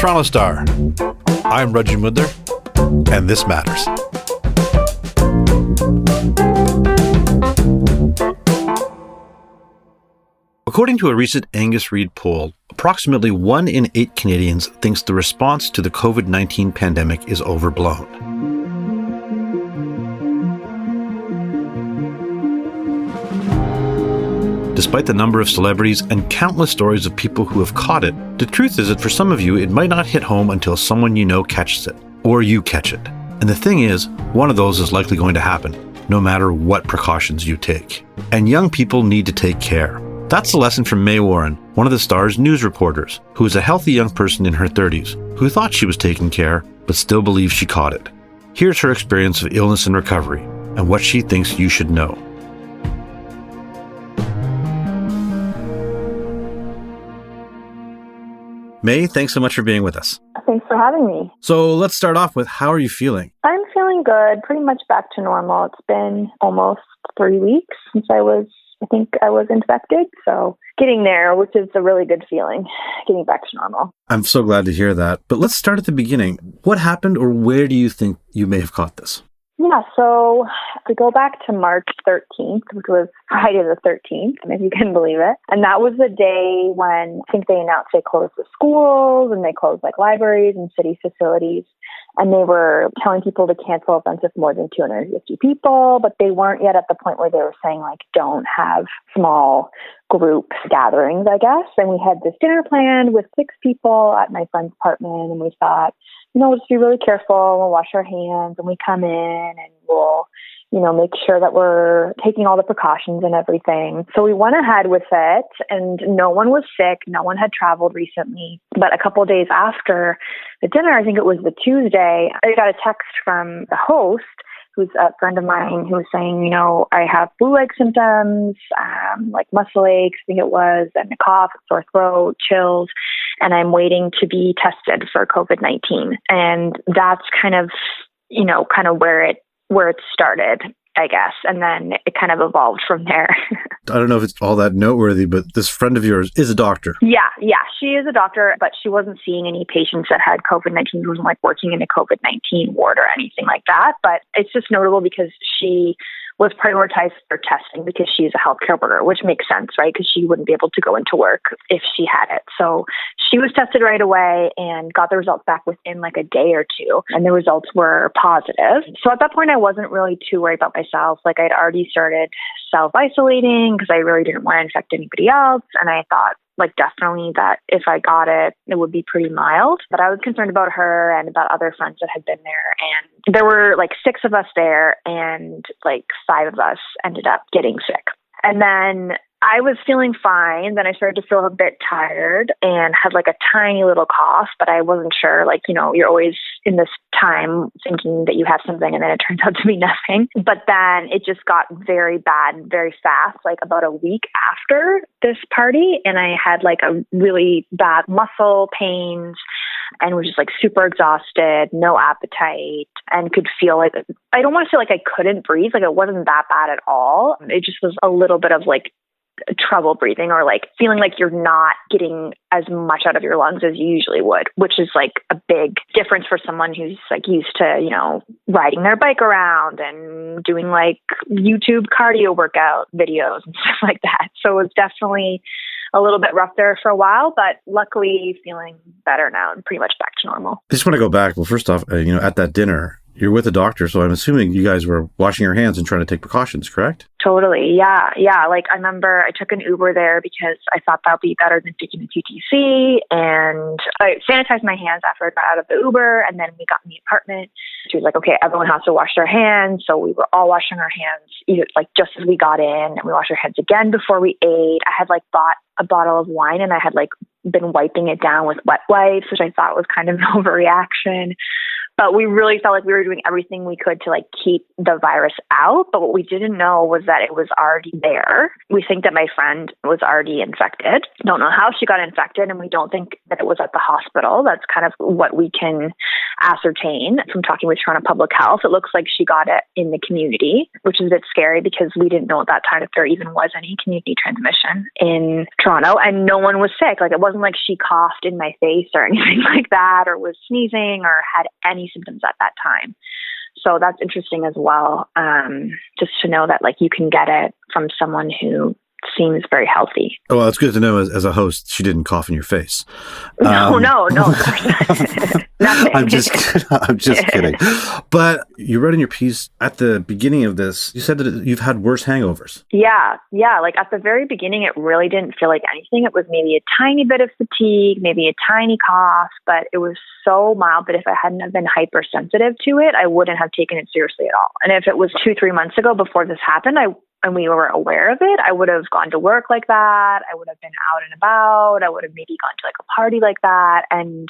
Toronto Star. I'm Raju Mudhar, and this matters. According to a recent Angus Reid poll, approximately 1 in 8 Canadians thinks the response to the COVID-19 pandemic is overblown. Despite the number of celebrities and countless stories of people who have caught it, the truth is that for some of you, it might not hit home until someone you know catches it, or you catch it. And the thing is, one of those is likely going to happen, no matter what precautions you take. And young people need to take care. That's the lesson from May Warren, one of the Star's news reporters, who is a healthy young person in her 30s, who thought she was taking care, but still believes she caught it. Here's her experience of illness and recovery, and what she thinks you should know. May, thanks so much for being with us. Thanks for having me. So let's start off with, how are you feeling? I'm feeling good, pretty much back to normal. It's been almost 3 weeks since I was infected. So getting there, which is a really good feeling, getting back to normal. I'm so glad to hear that. But let's start at the beginning. What happened, or where do you think you may have caught this? Yeah, so we go back to March 13th, which was Friday the 13th, if you can believe it. And that was the day when I think they announced they closed the schools and they closed like libraries and city facilities. And they were telling people to cancel events of more than 250 people, but they weren't yet at the point where they were saying like, don't have small group gatherings, I guess. And we had this dinner planned with 6 people at my friend's apartment. And we thought, we'll just be really careful. We'll wash our hands and we come in and we'll, make sure that we're taking all the precautions and everything. So we went ahead with it and no one was sick. No one had traveled recently. But a couple of days after the dinner, I think it was the Tuesday, I got a text from the host, who's a friend of mine, who was saying, I have flu-like symptoms, like muscle aches, I think it was, and a cough, sore throat, chills, and I'm waiting to be tested for COVID-19. And that's kind of where it started, I guess. And then it kind of evolved from there. I don't know if it's all that noteworthy, but this friend of yours is a doctor. Yeah. She is a doctor, but she wasn't seeing any patients that had COVID-19. She wasn't like working in a COVID-19 ward or anything like that. But it's just notable because she was prioritized for testing because she's a healthcare worker, which makes sense, right? Because she wouldn't be able to go into work if she had it. So she was tested right away and got the results back within like a day or two. And the results were positive. So at that point, I wasn't really too worried about myself. Like I'd already started self-isolating because I really didn't want to infect anybody else. And I thought, like definitely that if I got it, it would be pretty mild. But I was concerned about her and about other friends that had been there. And there were like 6 of us there and like 5 of us ended up getting sick. And then I was feeling fine. Then I started to feel a bit tired and had like a tiny little cough, but I wasn't sure. Like, you're always in this time thinking that you have something and then it turns out to be nothing. But then it just got very bad very fast, like about a week after this party. And I had like a really bad muscle pains and was just like super exhausted, no appetite, and could feel like, I don't want to say like I couldn't breathe. Like it wasn't that bad at all. It just was a little bit of like trouble breathing or like feeling like you're not getting as much out of your lungs as you usually would, which is like a big difference for someone who's like used to, riding their bike around and doing like YouTube cardio workout videos and stuff like that. So it was definitely a little bit rough there for a while, but luckily feeling better now and pretty much back to normal. I just want to go back. Well, first off, at that dinner, you're with a doctor, so I'm assuming you guys were washing your hands and trying to take precautions, correct? Totally. Yeah. Like I remember I took an Uber there because I thought that would be better than taking a TTC. And I sanitized my hands after I got out of the Uber. And then we got in the apartment. She was like, okay, everyone has to wash their hands. So we were all washing our hands, like just as we got in, and we washed our hands again before we ate. I had like bought a bottle of wine and I had like been wiping it down with wet wipes, which I thought was kind of an overreaction. But we really felt like we were doing everything we could to like keep the virus out. But what we didn't know was that it was already there. We think that my friend was already infected. Don't know how she got infected, and we don't think that it was at the hospital. That's kind of what we can ascertain from talking with Toronto Public Health. It looks like she got it in the community, which is a bit scary because we didn't know at that time if there even was any community transmission in Toronto, and no one was sick. Like, it wasn't like she coughed in my face or anything like that, or was sneezing or had any symptoms at that time. So that's interesting as well, just to know that like you can get it from someone who seems very healthy. Oh, well, it's good to know as a host, she didn't cough in your face. No, of course not. Nothing. I'm just kidding. But you wrote in your piece at the beginning of this, you said that you've had worse hangovers. Yeah. Like at the very beginning, it really didn't feel like anything. It was maybe a tiny bit of fatigue, maybe a tiny cough, but it was so mild that if I hadn't have been hypersensitive to it, I wouldn't have taken it seriously at all. And if it was 2-3 months ago before this happened, and we were aware of it, I would have gone to work like that. I would have been out and about. I would have maybe gone to like a party like that, and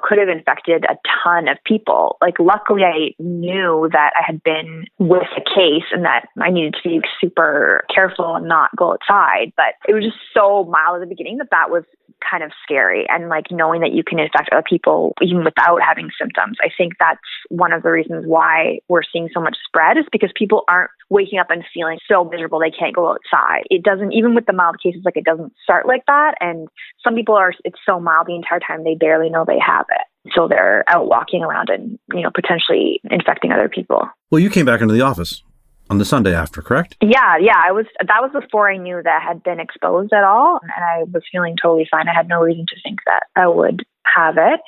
could have infected a ton of people. Like, luckily I knew that I had been with a case and that I needed to be super careful and not go outside. But it was just so mild at the beginning that was kind of scary. And like knowing that you can infect other people even without having symptoms. I think that's one of the reasons why we're seeing so much spread, is because people aren't waking up and feeling so miserable they can't go outside. It doesn't, even with the mild cases, like it doesn't start like that. And some people it's so mild the entire time they barely know they have it. So they're out walking around and, potentially infecting other people. Well, you came back into the office on the Sunday after, correct? Yeah. That was before I knew that I had been exposed at all. And I was feeling totally fine. I had no reason to think that I would have it.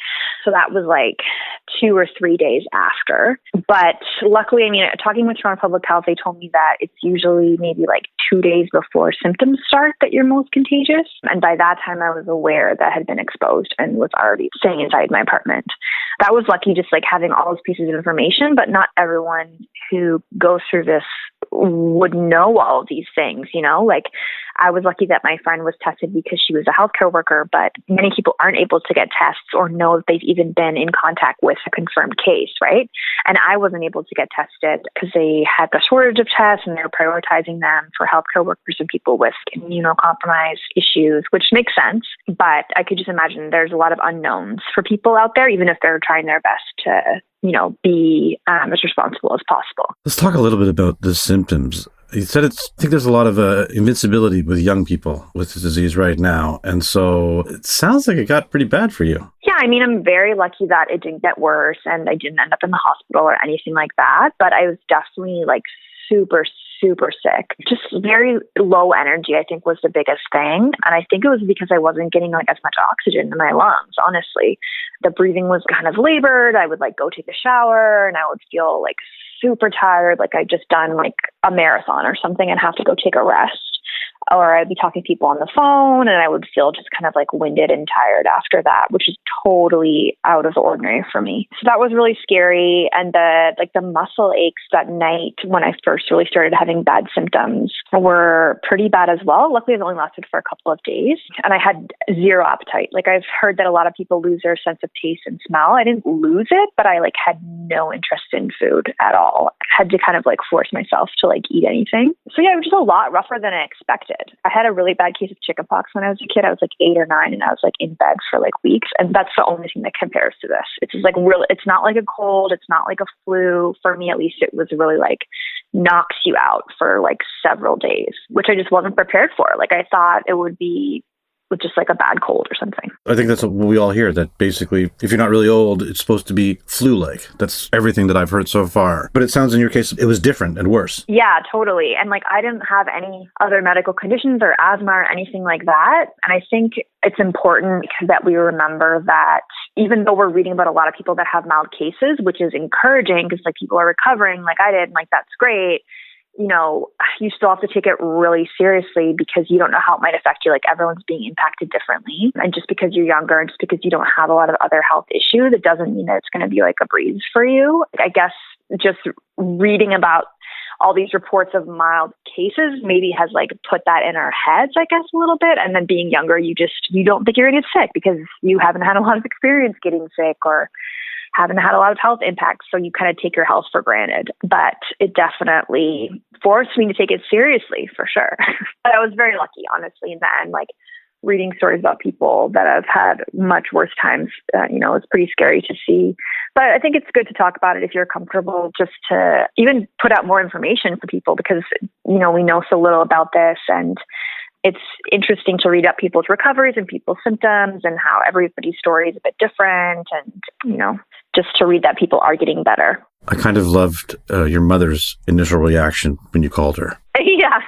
So that was like 2 or 3 days after. But luckily, talking with Toronto Public Health, they told me that it's usually maybe like 2 days before symptoms start that you're most contagious. And by that time, I was aware that I had been exposed and was already staying inside my apartment. That was lucky, just like having all those pieces of information, but not everyone who goes through this would know all of these things, like I was lucky that my friend was tested because she was a healthcare worker, but many people aren't able to get tests or know that they've even been in contact with a confirmed case, right? And I wasn't able to get tested because they had the shortage of tests and they were prioritizing them for healthcare workers and people with immunocompromised issues, which makes sense. But I could just imagine there's a lot of unknowns for people out there, even if they're trying their best to be as responsible as possible. Let's talk a little bit about the symptoms. You said I think there's a lot of invincibility with young people with the disease right now. And so it sounds like it got pretty bad for you. Yeah, I'm very lucky that it didn't get worse and I didn't end up in the hospital or anything like that. But I was definitely like super sick. Just very low energy, I think, was the biggest thing. And I think it was because I wasn't getting like as much oxygen in my lungs, honestly. The breathing was kind of labored. I would like go take a shower and I would feel like super tired, like I'd just done like a marathon or something and have to go take a rest. Or I'd be talking to people on the phone and I would feel just kind of like winded and tired after that, which is totally out of the ordinary for me. So that was really scary. And the muscle aches that night when I first really started having bad symptoms were pretty bad as well. Luckily, it only lasted for a couple of days and I had zero appetite. Like I've heard that a lot of people lose their sense of taste and smell. I didn't lose it, but I like had no interest in food at all. I had to kind of like force myself to like eat anything. So yeah, it was just a lot rougher than I expected. I had a really bad case of chickenpox when I was a kid. I was like 8 or 9 and I was like in bed for like weeks. And that's the only thing that compares to this. It's just like really, it's not like a cold. It's not like a flu. For me, at least, it was really like knocks you out for like several days, which I just wasn't prepared for. Like I thought it would be with just like a bad cold or something. I think that's what we all hear, that basically, if you're not really old, it's supposed to be flu-like. That's everything that I've heard so far. But it sounds in your case, it was different and worse. Yeah, totally. And like, I didn't have any other medical conditions or asthma or anything like that. And I think it's important that we remember that even though we're reading about a lot of people that have mild cases, which is encouraging because like people are recovering like I did, and like that's great. You still have to take it really seriously because you don't know how it might affect you. Like everyone's being impacted differently. And just because you're younger and just because you don't have a lot of other health issues, it doesn't mean that it's going to be like a breeze for you. I guess just reading about all these reports of mild cases maybe has like put that in our heads, I guess, a little bit. And then being younger, you don't think you're going to get sick because you haven't had a lot of experience getting sick or haven't had a lot of health impacts. So you kind of take your health for granted. But it definitely forced me to take it seriously, for sure. But I was very lucky, honestly, in the end. Like, reading stories about people that have had much worse times, it's pretty scary to see. But I think it's good to talk about it if you're comfortable, just to even put out more information for people, because, we know so little about this, and it's interesting to read up people's recoveries and people's symptoms and how everybody's story is a bit different, and, just to read that people are getting better. I kind of loved your mother's initial reaction when you called her. Yeah.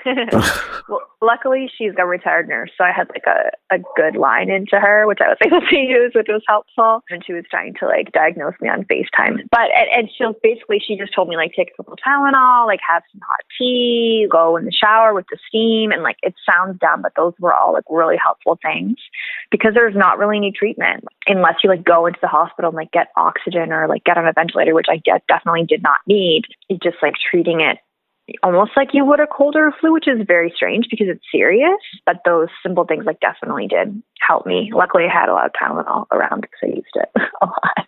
Well, luckily, she's a retired nurse, so I had like a good line into her, which I was able to use, which was helpful. And she was trying to like diagnose me on FaceTime. But and she just told me like take a couple Tylenol, like have some hot tea, go in the shower with the steam, and like it sounds dumb, but those were all like really helpful things, because there's not really any treatment unless you like go into the hospital and like get oxygen or like get on a ventilator, which I definitely did not need. It's just like treating it almost like you would a cold or a flu, which is very strange because it's serious. But those simple things like definitely did help me. Luckily, I had a lot of Tylenol around because I used it a lot.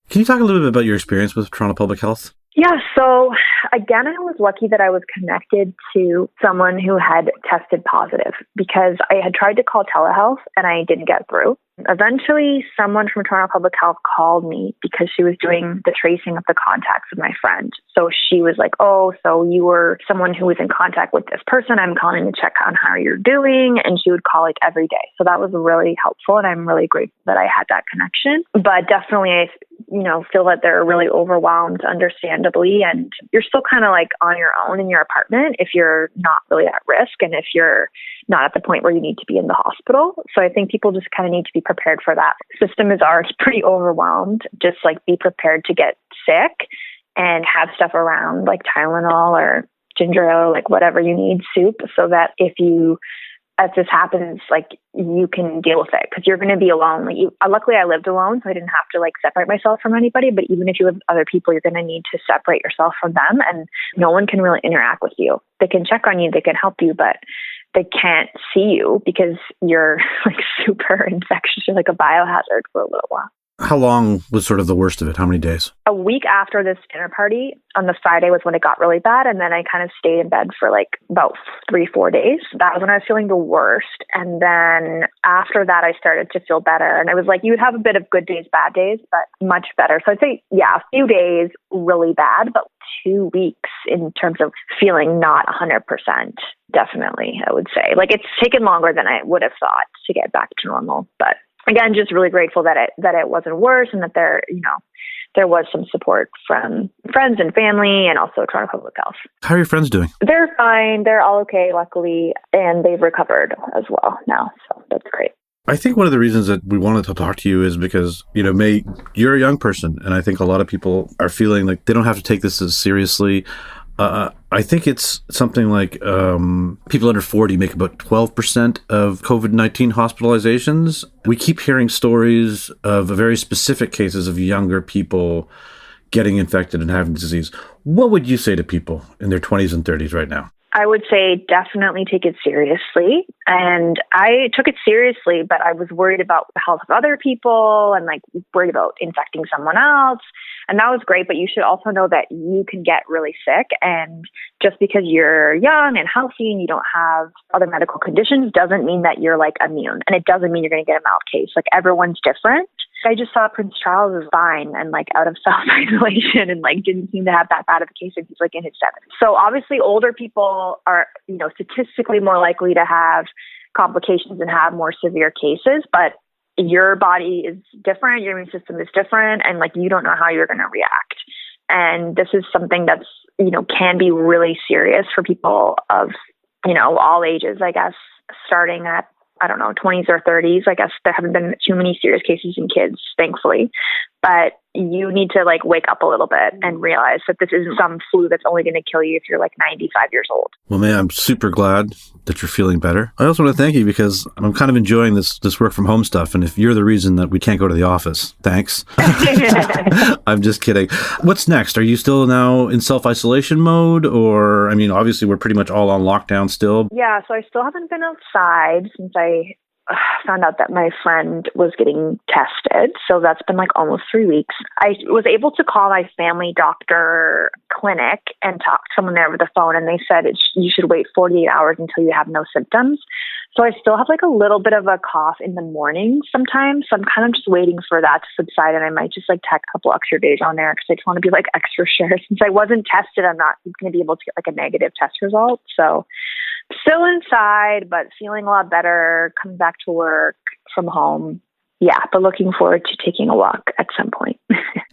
Can you talk a little bit about your experience with Toronto Public Health? Yeah, so again, I was lucky that I was connected to someone who had tested positive, because I had tried to call telehealth and I didn't get through. Eventually, someone from Toronto Public Health called me because she was doing the tracing of the contacts of my friend. So she was like, oh, so you were someone who was in contact with this person. I'm calling to check on how you're doing. And she would call like every day. So that was really helpful. And I'm really grateful that I had that connection. But definitely, I feel that they're really overwhelmed, understandably. And you're still kind of like on your own in your apartment if you're not really at risk and if you're not at the point where you need to be in the hospital. So I think people just kind of need to be prepared for that. The system is already pretty overwhelmed. Just like be prepared to get sick and have stuff around like Tylenol or ginger ale, like whatever you need, soup, so that if this happens, like you can deal with it, because you're going to be alone. Like luckily I lived alone, so I didn't have to like separate myself from anybody. But even if you live with other people, you're going to need to separate yourself from them, and no one can really interact with you. They can check on you, they can help you, but they can't see you because you're like super infectious. You're like a biohazard for a little while. How long was sort of the worst of it? How many days? A week after this dinner party, on the Friday was when it got really bad. And then I kind of stayed in bed for like about 3-4 days. That was when I was feeling the worst. And then after that, I started to feel better. And it was like, you would have a bit of good days, bad days, but much better. So I'd say, yeah, a few days really bad, but 2 weeks in terms of feeling not 100%. Definitely, I would say. Like it's taken longer than I would have thought to get back to normal. But again, just really grateful that it wasn't worse, and that there was some support from friends and family, and also Toronto Public Health. How are your friends doing? They're fine. They're all okay, luckily, and they've recovered as well now. So that's great. I think one of the reasons that we wanted to talk to you is because, May, you're a young person, and I think a lot of people are feeling like they don't have to take this as seriously. I think it's something like people under 40 make about 12% of COVID-19 hospitalizations. We keep hearing stories of very specific cases of younger people getting infected and having disease. What would you say to people in their 20s and 30s right now? I would say definitely take it seriously. And I took it seriously, but I was worried about the health of other people and like worried about infecting someone else. And that was great, but you should also know that you can get really sick. And just because you're young and healthy and you don't have other medical conditions doesn't mean that you're like immune. And it doesn't mean you're going to get a mild case. Like everyone's different. I just saw Prince Charles was fine and like out of self-isolation and like didn't seem to have that bad of a case, and he's like in his 70s. So obviously older people are, statistically more likely to have complications and have more severe cases, but your body is different, your immune system is different, and like you don't know how you're going to react. And this is something that's, can be really serious for people of, all ages, I guess, starting at 20s or 30s. I guess there haven't been too many serious cases in kids, thankfully. But you need to like wake up a little bit and realize that this isn't some flu that's only going to kill you if you're like 95 years old. Well, man, I'm super glad that you're feeling better. I also want to thank you because I'm kind of enjoying this work from home stuff. And if you're the reason that we can't go to the office, thanks. I'm just kidding. What's next? Are you still now in self-isolation mode? Or, obviously we're pretty much all on lockdown still. Yeah, so I still haven't been outside since I found out that my friend was getting tested. So that's been like almost 3 weeks. I was able to call my family doctor clinic and talk to someone there over the phone. And they said you should wait 48 hours until you have no symptoms. So I still have like a little bit of a cough in the morning sometimes. So I'm kind of just waiting for that to subside. And I might just like tack a couple extra days on there because I just want to be like extra sure. Since I wasn't tested, I'm not going to be able to get like a negative test result. So still inside, but feeling a lot better, coming back to work from home. Yeah, but looking forward to taking a walk at some point.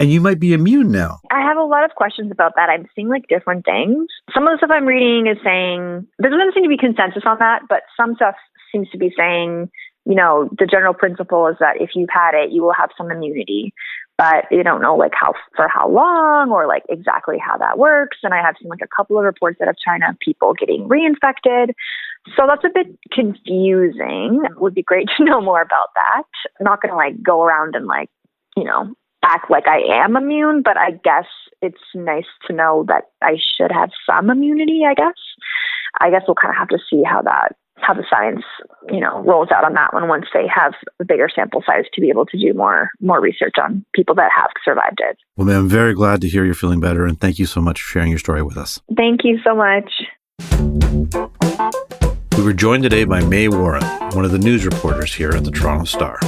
And you might be immune now. I have a lot of questions about that. I'm seeing like different things. Some of the stuff I'm reading is saying, there doesn't seem to be consensus on that, but some stuff seems to be saying, you know, the general principle is that if you've had it, you will have some immunity. But you don't know like for how long or like exactly how that works. And I have seen like a couple of reports out of China of people getting reinfected. So that's a bit confusing. It would be great to know more about that. I'm not going to like go around and like, you know, act like I am immune, but I guess it's nice to know that I should have some immunity, I guess. I guess we'll kind of have to see how the science, you know, rolls out on that one once they have a bigger sample size to be able to do more research on people that have survived it. Well, man, I'm very glad to hear you're feeling better, and thank you so much for sharing your story with us. Thank you so much. We were joined today by May Warren, one of the news reporters here at the Toronto Star.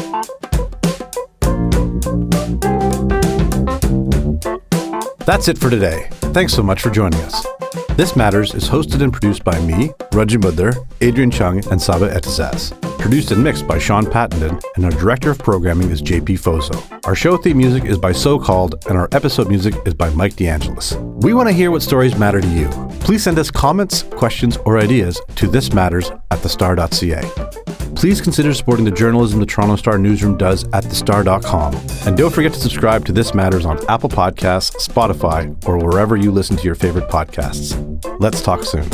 That's it for today. Thanks so much for joining us. This Matters is hosted and produced by me, Raju Mudhar, Adrian Chung, and Saba Etizaz. Produced and mixed by Sean Pattenden, and our director of programming is JP Fozo. Our show theme music is by So Called, and our episode music is by Mike DeAngelis. We want to hear what stories matter to you. Please send us comments, questions, or ideas to thismatters@thestar.ca. Please consider supporting the journalism the Toronto Star newsroom does at thestar.com. And don't forget to subscribe to This Matters on Apple Podcasts, Spotify, or wherever you listen to your favorite podcasts. Let's talk soon.